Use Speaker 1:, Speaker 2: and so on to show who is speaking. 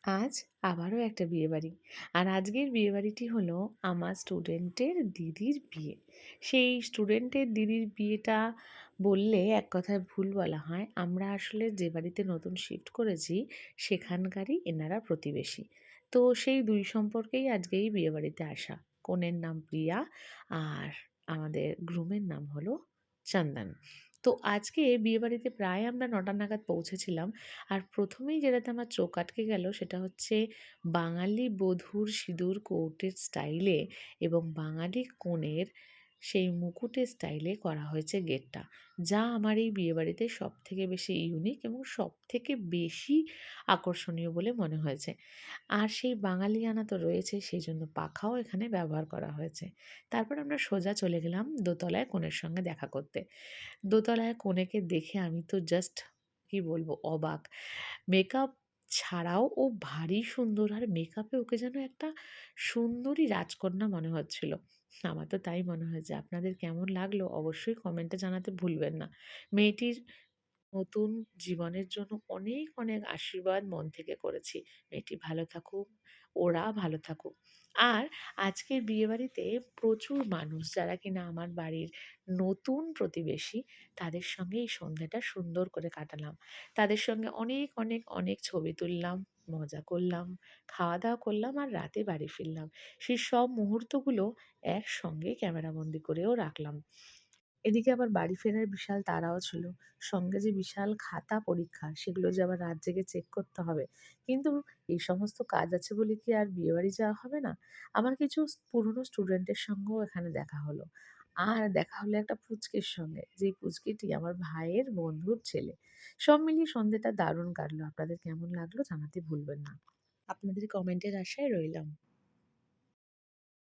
Speaker 1: আজ আবারও একটা বিয়েবাড়ি। আর আজকের বিয়েবাড়িটি হলো আমার স্টুডেন্টের দিদির বিয়ে। সেই স্টুডেন্টের দিদির বিয়েটা বললে এক কথায় ভুল বলা হয়। আমরা আসলে যে বাড়িতে নতুন শিফট করেছি সেখানকারই এনারা প্রতিবেশী। তো সেই ২ সম্পর্কেই আজকে এই বিয়েবাড়িতে আসা। কনের নাম প্রিয়া আর আমাদের গ্রুমের নাম হলো চন্দন। তো আজকে বিয়েবাড়িতে প্রায় আমরা ৯টা নাগাদ পৌঁছেছিলাম। আর প্রথমেই যেটাতে আমার চোখ আটকে গেল সেটা হচ্ছে বাঙালি বধূর সিঁদুর কৌটের স্টাইলে এবং বাঙালি কনের সেই মুকুটের স্টাইলে করা হয়েছে গেটটা। যা আমার এই বিয়েবাড়িতে সবথেকে বেশি ইউনিক এবং সবথেকে বেশি আকর্ষণীয় বলে মনে হয়েছে। আর সেই বাঙালিয়ানা তো রয়েছে, সেইজন্য পাখাও এখানে ব্যবহার করা হয়েছে। তারপর আমরা সোজা চলে গেলাম দোতলায় কনের সঙ্গে দেখা করতে। দোতলায় কনেকে দেখে আমি তো জাস্ট কি বলবো অবাক। মেকআপ ছাড়াও ও ভারী সুন্দর আর মেকআপে ওকে যেন একটা সুন্দরী রাজকন্যা মনে হচ্ছিল। আমার তো তাই মনে হয়েছে। আপনাদের কেমন লাগলো অবশ্যই কমেন্টে জানাতে ভুলবেন না। মেয়েটির নতুন জীবনের জন্য অনেক, অনেক আশীর্বাদ মন থেকে করেছি। মেয়েটি ভালো থাকুক, ওরা ভালো থাকুক। আর আজকের বিয়েবাড়িতে প্রচুর মানুষ যারা কিনা আমার বাড়ির নতুন প্রতিবেশী, তাদের সঙ্গে এই সন্ধ্যাটা সুন্দর করে কাটালাম। তাদের সঙ্গে অনেক, অনেক, অনেক ছবি তুললাম, মজা করলাম, খাওয়া-দাওয়া করলাম আর রাতে বাড়ি ফিরলাম। সেই সব মুহূর্তগুলো একসঙ্গে ক্যামেরাবন্দি করেও রাখলাম। এদিকে আবার বাড়ি ফেরার বিশাল তাড়াও ছিল। সঙ্গে যে বিশাল খাতা পরীক্ষা, সেগুলো যে আবার রাত জেগে চেক করতে হবে। কিন্তু এই সমস্ত কাজ আছে বলে কি আর বিয়েবাড়ি যাওয়া হবে না? আমার কিছু পুরনো স্টুডেন্টের সঙ্গেও এখানে দেখা হলো। আর দেখা হলো একটা পুচকির সঙ্গে, যেই পুচকিটি আমার ভাইয়ের বন্ধুর ছেলে। সব মিলিয়ে সন্ধ্যেটা দারুণ কাটলো। আপনাদের কেমন লাগলো জানাতে ভুলবেন না। আপনাদের কমেন্টের আশায় রইলাম।